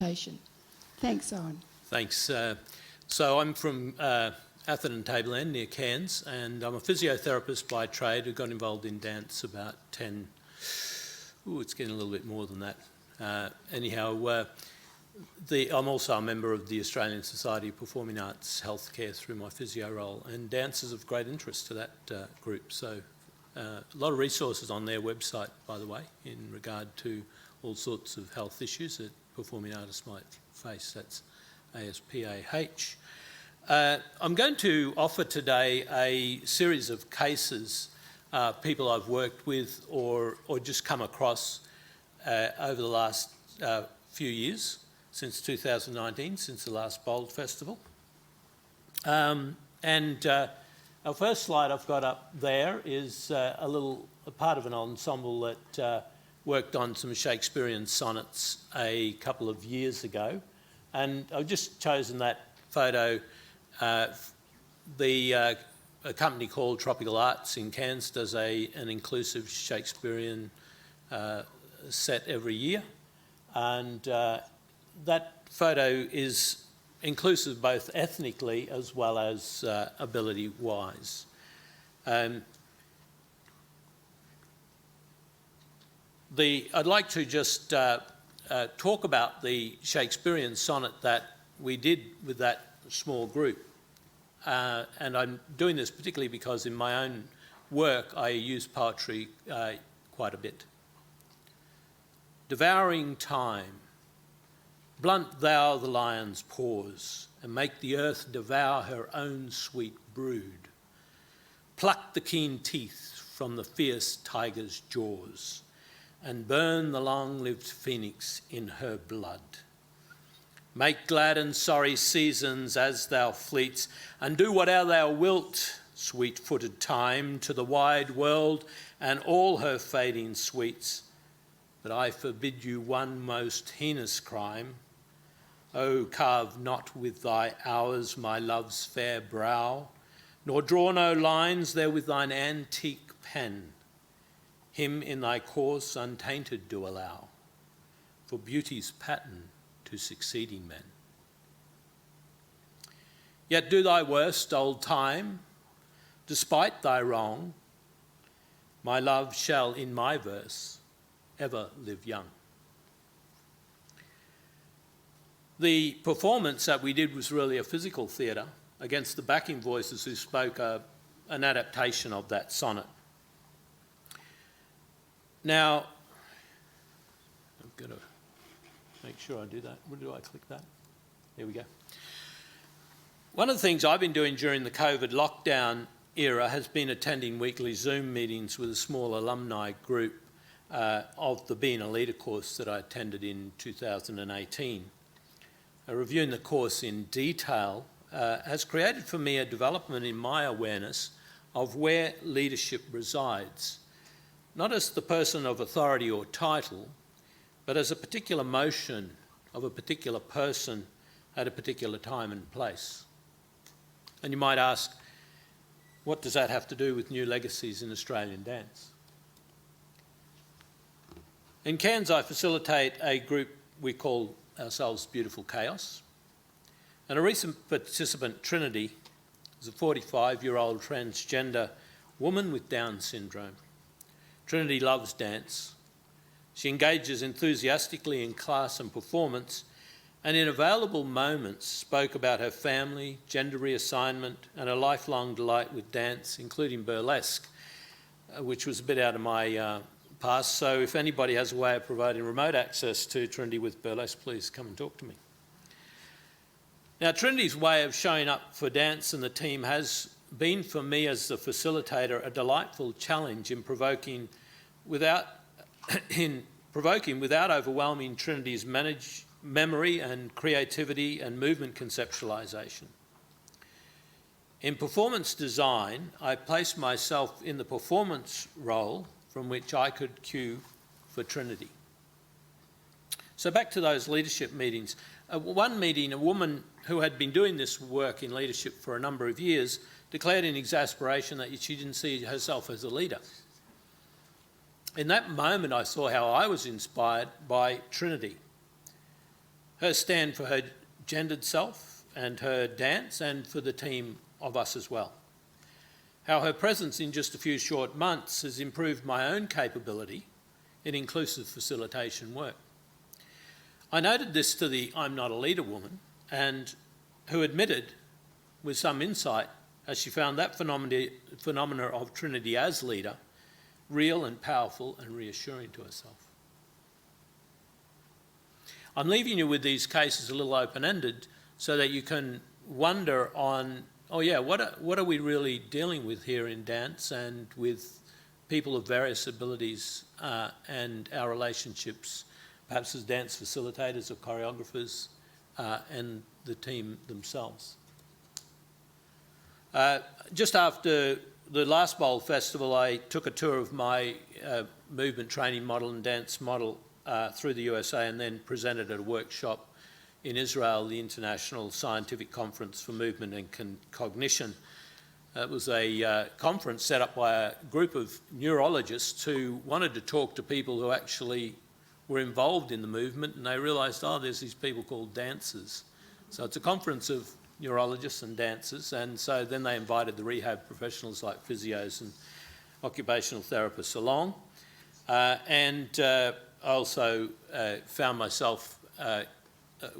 Thanks, Owen. Thanks. So I'm from Atherton Tableland near Cairns, and I'm a physiotherapist by trade who got involved in dance about 10... it's getting a little bit more than that. I'm also a member of the Australian Society of Performing Arts Healthcare through my physio role, and dance is of great interest to that group. So a lot of resources on their website, by the way, in regard to all sorts of health issues that performing artists might face. That's ASPAH. I'm going to offer today a series of cases, people I've worked with or just come across over the last few years, since 2019, since the last Bold Festival. Our first slide I've got up there is a part of an ensemble that worked on some Shakespearean sonnets a couple of years ago. And I've just chosen that photo. A company called Tropical Arts in Cairns does an inclusive Shakespearean set every year. And that photo is inclusive both ethnically as well as ability-wise. I'd like to just talk about the Shakespearean sonnet that we did with that small group. And I'm doing this particularly because in my own work I use poetry quite a bit. Devouring time, blunt thou the lion's paws, and make the earth devour her own sweet brood. Pluck the keen teeth from the fierce tiger's jaws, and burn the long-lived phoenix in her blood. Make glad and sorry seasons as thou fleets, and do whate'er thou wilt, sweet-footed time, to the wide world and all her fading sweets. But I forbid you one most heinous crime. O carve not with thy hours my love's fair brow, nor draw no lines there with thine antique pen. Him in thy course untainted do allow, for beauty's pattern to succeeding men. Yet do thy worst, old time, despite thy wrong. My love shall in my verse ever live young. The performance that we did was really a physical theatre against the backing voices who spoke an adaptation of that sonnet. Now, I've got to make sure I do that. Where do I click that? There we go. One of the things I've been doing during the COVID lockdown era has been attending weekly Zoom meetings with a small alumni group of the Being a Leader course that I attended in 2018. Reviewing the course in detail has created for me a development in my awareness of where leadership resides, not as the person of authority or title, but as a particular motion of a particular person at a particular time and place. And you might ask, what does that have to do with new legacies in Australian dance? In Cairns, I facilitate a group we call ourselves Beautiful Chaos. And a recent participant, Trinity, is a 45-year-old transgender woman with Down syndrome. Trinity loves dance. She engages enthusiastically in class and performance, and in available moments spoke about her family, gender reassignment, and her lifelong delight with dance, including burlesque, which was a bit out of my past. So if anybody has a way of providing remote access to Trinity with burlesque, please come and talk to me. Now, Trinity's way of showing up for dance and the team has been for me as the facilitator a delightful challenge in provoking without overwhelming Trinity's memory and creativity and movement conceptualisation. In performance design, I placed myself in the performance role from which I could cue for Trinity. So back to those leadership meetings. One meeting, a woman who had been doing this work in leadership for a number of years declared in exasperation that she didn't see herself as a leader. In that moment, I saw how I was inspired by Trinity. her stand for her gendered self and her dance, and for the team of us as well. How her presence in just a few short months has improved my own capability in inclusive facilitation work. I noted this to the I'm Not a Leader woman, and who admitted with some insight as she found that phenomena of Trinity as leader real and powerful and reassuring to herself. I'm leaving you with these cases a little open-ended so that you can wonder on, oh yeah, what are we really dealing with here in dance and with people of various abilities and our relationships, perhaps as dance facilitators or choreographers and the team themselves. Just after the last Bowl Festival, I took a tour of my movement training model and dance model through the USA, and then presented at a workshop in Israel, the International Scientific Conference for Movement and Cognition. It was a conference set up by a group of neurologists who wanted to talk to people who actually were involved in the movement, and they realised, oh, there's these people called dancers. So it's a conference of neurologists and dancers, and so then they invited the rehab professionals like physios and occupational therapists along. I also found myself,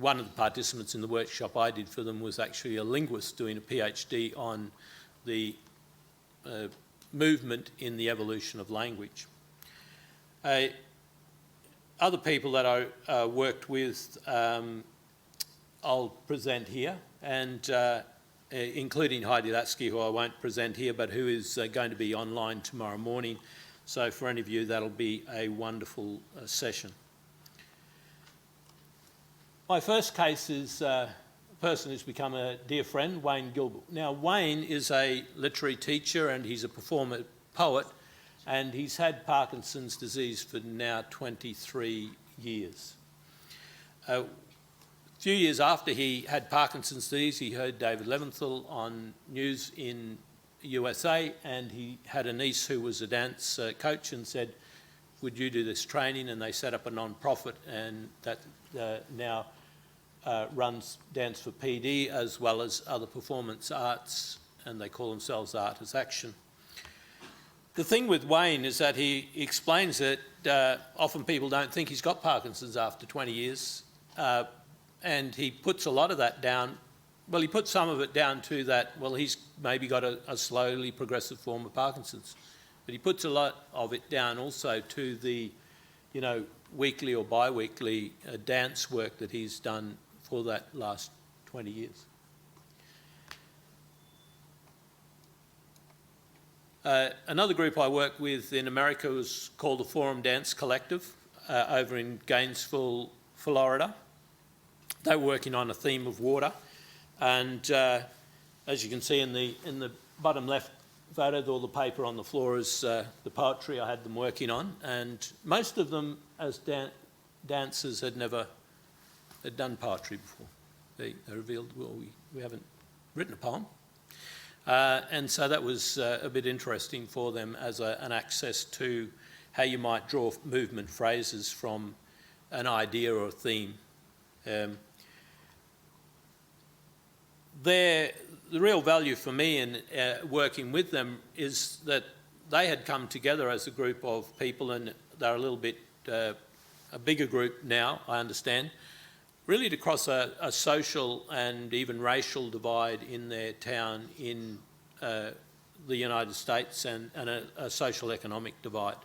one of the participants in the workshop I did for them was actually a linguist doing a PhD on the movement in the evolution of language. Other people that I worked with, I'll present here, and including Heidi Latsky, who I won't present here, but who is going to be online tomorrow morning. So for any of you, that'll be a wonderful session. My first case is a person who's become a dear friend, Wayne Gilbert. Now, Wayne is a literary teacher and he's a performer poet, and he's had Parkinson's disease for now 23 years. A few years after he had Parkinson's disease, he heard David Leventhal on news in USA, and he had a niece who was a dance coach and said, would you do this training? And they set up a non-profit, and that now runs Dance for PD as well as other performance arts, and they call themselves Art as Action. The thing with Wayne is that he explains that often people don't think he's got Parkinson's after 20 years, and he puts a lot of that down. Well, he puts some of it down to that, well, he's maybe got a slowly progressive form of Parkinson's. But he puts a lot of it down also to the, weekly or bi-weekly dance work that he's done for that last 20 years. Another group I work with in America was called the Forum Dance Collective over in Gainesville, Florida. They were working on a theme of water. And as you can see in the bottom left photo, all the paper on the floor is the poetry I had them working on. And most of them, as dancers, had done poetry before. They revealed, well, we haven't written a poem. And so that was a bit interesting for them as an access to how you might draw movement phrases from an idea or a theme. The real value for me in working with them is that they had come together as a group of people, and they're a little bit a bigger group now, I understand, really to cross a social and even racial divide in their town in the United States, and a social economic divide.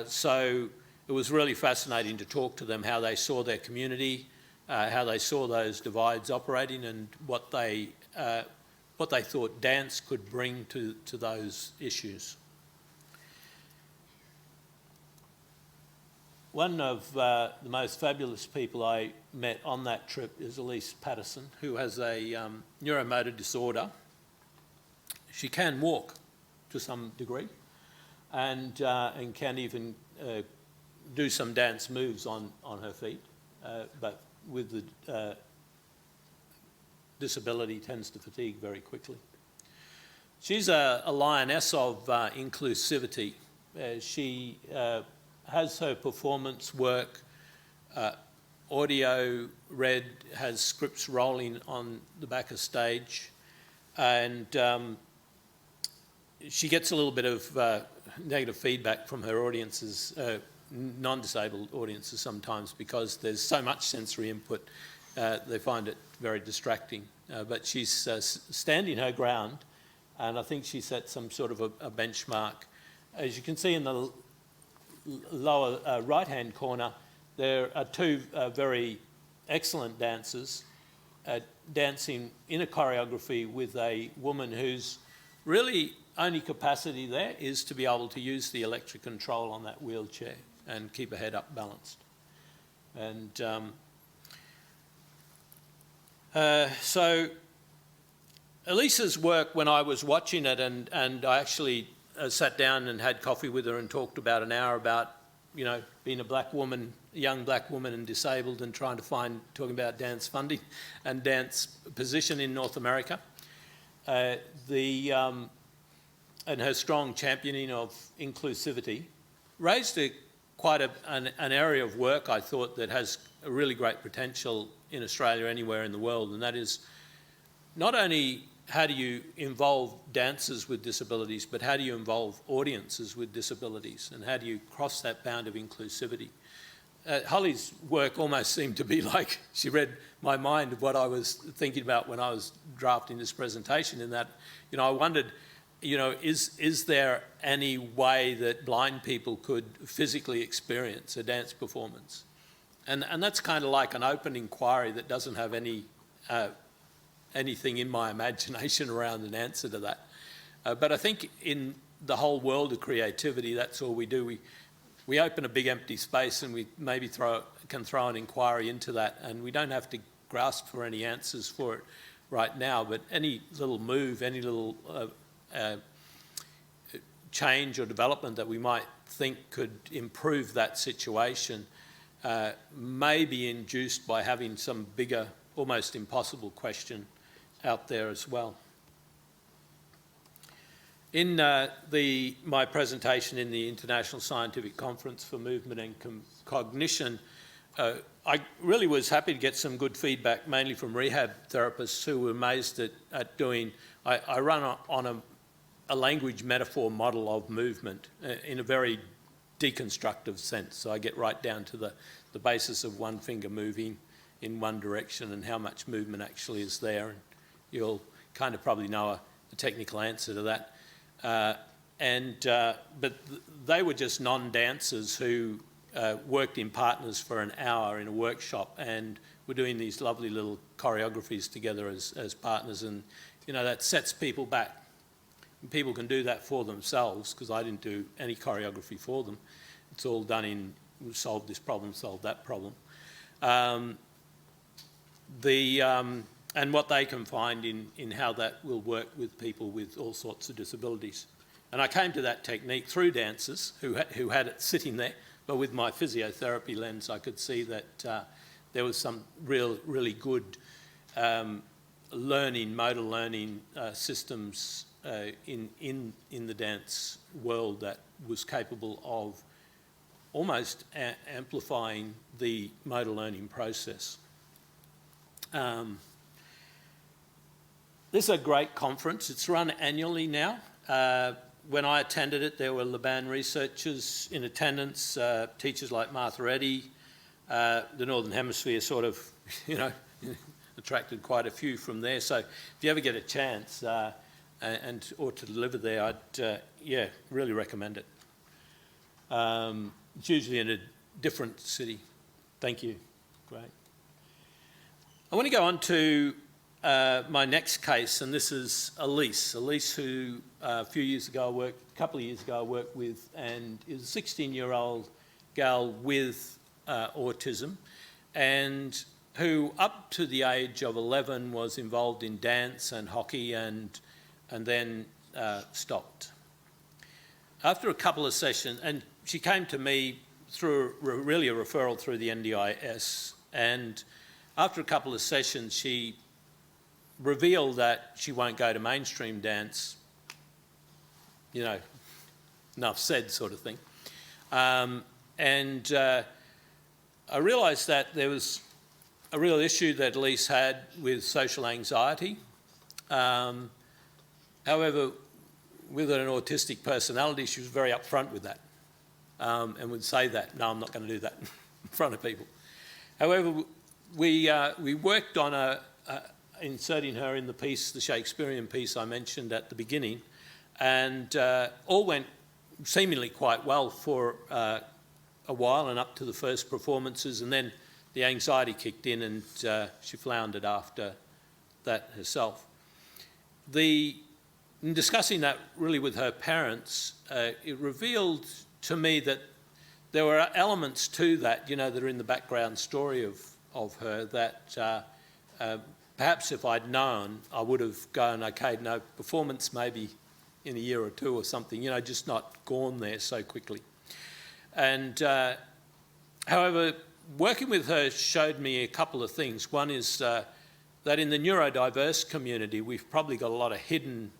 So it was really fascinating to talk to them, how they saw their community, how they saw those divides operating, and what they thought dance could bring to those issues. One of the most fabulous people I met on that trip is Elise Patterson, who has a neuromotor disorder. She can walk to some degree, and can even do some dance moves on her feet, but with the disability tends to fatigue very quickly. She's a lioness of inclusivity. She has her performance work audio read, has scripts rolling on the back of stage, and she gets a little bit of negative feedback from her audiences, non-disabled audiences sometimes, because there's so much sensory input. They find it very distracting. But she's standing her ground, and I think she set some sort of a benchmark. As you can see in the lower right-hand corner, there are two very excellent dancers dancing in a choreography with a woman whose really only capacity there is to be able to use the electric control on that wheelchair and keep her head up balanced. And so Elisa's work, when I was watching it, and I actually sat down and had coffee with her and talked about an hour about, you know, being a black woman, a young black woman and disabled, and talking about dance funding and dance position in North America. And her strong championing of inclusivity raised quite an area of work, I thought, that has a really great potential in Australia, anywhere in the world, and that is not only how do you involve dancers with disabilities, but how do you involve audiences with disabilities, and how do you cross that bound of inclusivity? Holly's work almost seemed to be like she read my mind of what I was thinking about when I was drafting this presentation, in that, you know, I wondered, you know, is there any way that blind people could physically experience a dance performance? And that's kind of like an open inquiry that doesn't have anything in my imagination around an answer to that. But I think in the whole world of creativity, that's all we do. We open a big empty space and we maybe can throw an inquiry into that, and we don't have to grasp for any answers for it right now, but any little move, any little change or development that we might think could improve that situation may be induced by having some bigger, almost impossible question out there as well. In my presentation in the International Scientific Conference for Movement and Cognition, I really was happy to get some good feedback, mainly from rehab therapists who were amazed at doing. I run on a language metaphor model of movement in a very deconstructive sense. So I get right down to the basis of one finger moving in one direction and how much movement actually is there. And you'll kind of probably know a technical answer to that. But they were just non-dancers who worked in partners for an hour in a workshop and were doing these lovely little choreographies together as partners, and you know, that sets people back. And people can do that for themselves, because I didn't do any choreography for them. It's all done in solve this problem, solve that problem. And what they can find in how that will work with people with all sorts of disabilities. And I came to that technique through dancers who had it sitting there, but with my physiotherapy lens I could see that there was some really good motor learning systems in the dance world that was capable of almost amplifying the motor learning process. This is a great conference. It's run annually now. When I attended it, there were Laban researchers in attendance, teachers like Martha Eddy. The Northern Hemisphere sort of, you know, attracted quite a few from there. So if you ever get a chance or to deliver there, I'd really recommend it. It's usually in a different city. Thank you. Great. I want to go on to my next case, and this is Elise. Elise, who a couple of years ago I worked with, and is a 16-year-old gal with autism, and who up to the age of 11 was involved in dance and hockey, and then stopped. After a couple of sessions, and she came to me through really a referral through the NDIS, and after a couple of sessions she revealed that she won't go to mainstream dance, you know, enough said sort of thing. And I realised that there was a real issue that Elise had with social anxiety. However, with an autistic personality, she was very upfront with that and would say that, no, I'm not going to do that in front of people. However, we worked on inserting her in the piece, the Shakespearean piece I mentioned at the beginning, and all went seemingly quite well for a while and up to the first performances, and then the anxiety kicked in and she floundered after that herself. In discussing that really with her parents, it revealed to me that there were elements to that, you know, that are in the background story of her that perhaps if I'd known, I would have gone, okay, no, performance maybe in a year or two or something, you know, just not gone there so quickly. And however, working with her showed me a couple of things. One is that in the neurodiverse community, we've probably got a lot of hidden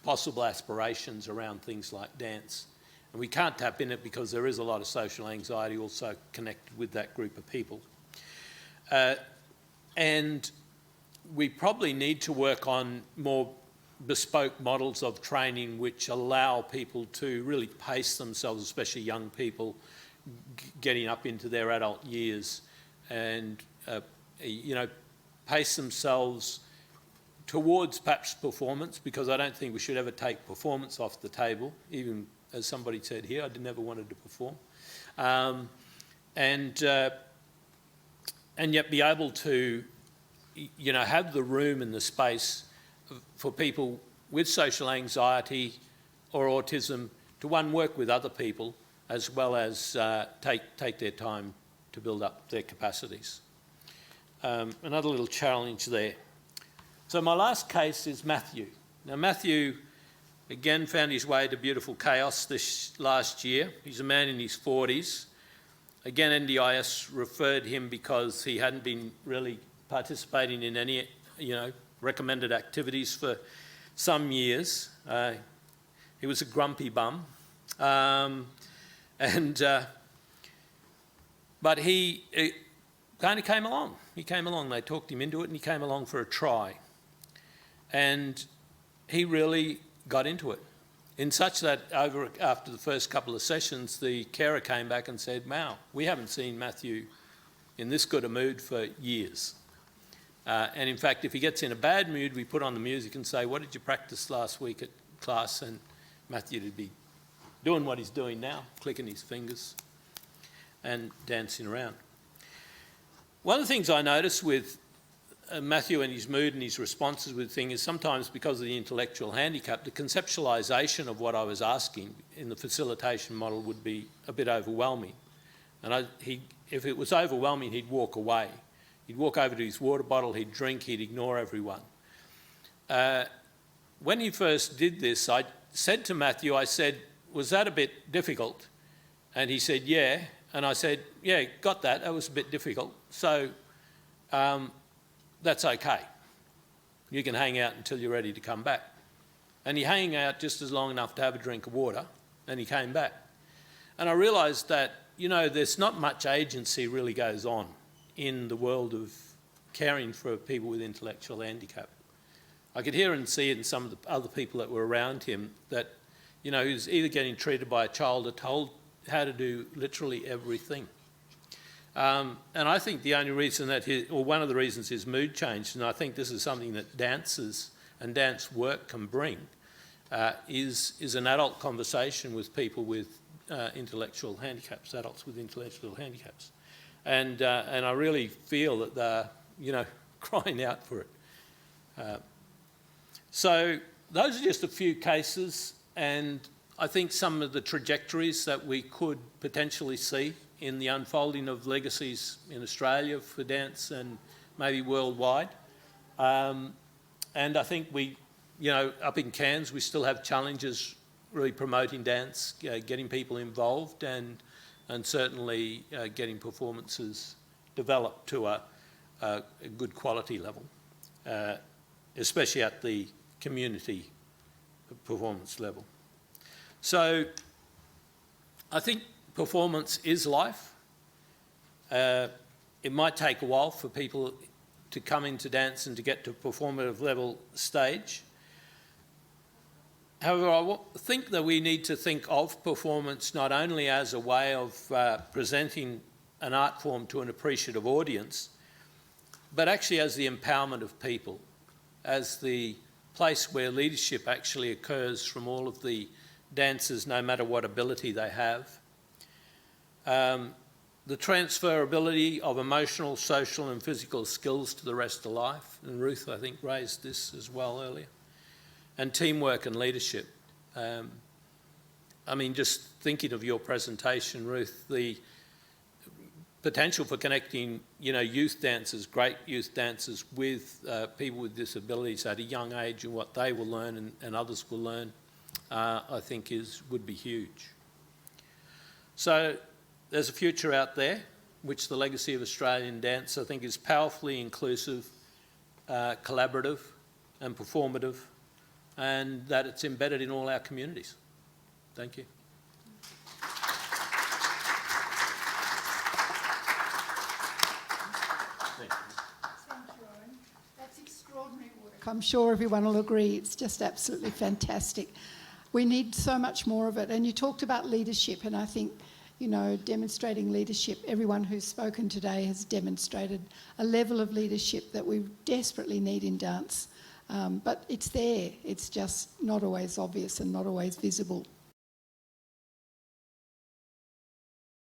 possible aspirations around things like dance. And we can't tap in it because there is a lot of social anxiety also connected with that group of people. And we probably need to work on more bespoke models of training which allow people to really pace themselves, especially young people getting up into their adult years, and you know, pace themselves towards perhaps performance, because I don't think we should ever take performance off the table, even as somebody said here, I never wanted to perform. And yet be able to, you know, have the room and the space for people with social anxiety or autism to, one, work with other people, as well as take their time to build up their capacities. Another little challenge there. So my last case is Matthew. Now Matthew, again, found his way to beautiful chaos this last year. He's a man in his 40s. Again, NDIS referred him because he hadn't been really participating in any, you know, recommended activities for some years. He was a grumpy bum. But he kind of came along. He came along. They talked him into it and he came along for a try. And he really got into it, in such that after the first couple of sessions, the carer came back and said, wow, we haven't seen Matthew in this good a mood for years. And in fact, if he gets in a bad mood, we put on the music and say, what did you practice last week at class? And Matthew would be doing what he's doing now, clicking his fingers and dancing around. One of the things I noticed with Matthew and his mood and his responses with things is sometimes, because of the intellectual handicap, the conceptualisation of what I was asking in the facilitation model would be a bit overwhelming. And if it was overwhelming, he'd walk away. He'd walk over to his water bottle, he'd drink, he'd ignore everyone. When he first did this, I said to Matthew, I said, was that a bit difficult? And he said, yeah. And I said, yeah, got that. That was a bit difficult. So that's okay. You can hang out until you're ready to come back. And he hung out just as long enough to have a drink of water, and he came back. And I realised that, you know, there's not much agency really goes on in the world of caring for people with intellectual handicap. I could hear and see it in some of the other people that were around him that, you know, he was either getting treated by a child or told how to do literally everything. And I think the only reason that one of the reasons his mood changed, and I think this is something that dancers and dance work can bring, is an adult conversation with people with intellectual handicaps, adults with intellectual handicaps. And I really feel that they're, you know, crying out for it. So those are just a few cases, and I think some of the trajectories that we could potentially see in the unfolding of legacies in Australia for dance and maybe worldwide. And I think we, you know, up in Cairns, we still have challenges really promoting dance, getting people involved, and certainly getting performances developed to a good quality level, especially at the community performance level. So I think performance is life. It might take a while for people to come into dance and to get to performative level stage. However, I think that we need to think of performance not only as a way of presenting an art form to an appreciative audience, but actually as the empowerment of people, as the place where leadership actually occurs from all of the dancers, no matter what ability they have. The transferability of emotional, social and physical skills to the rest of life, and Ruth, I think, raised this as well earlier, and teamwork and leadership. I mean, just thinking of your presentation, Ruth, the potential for connecting, youth dancers, great youth dancers, with people with disabilities at a young age, and what they will learn and others will learn, I think would be huge. So there's a future out there, which the legacy of Australian dance, I think, is powerfully inclusive, collaborative and performative, and that it's embedded in all our communities. Thank you. Thank you, Owen. That's extraordinary work. I'm sure everyone will agree. It's just absolutely fantastic. We need so much more of it. And you talked about leadership, and I think, demonstrating leadership. Everyone who's spoken today has demonstrated a level of leadership that we desperately need in dance. But it's there. It's just not always obvious and not always visible.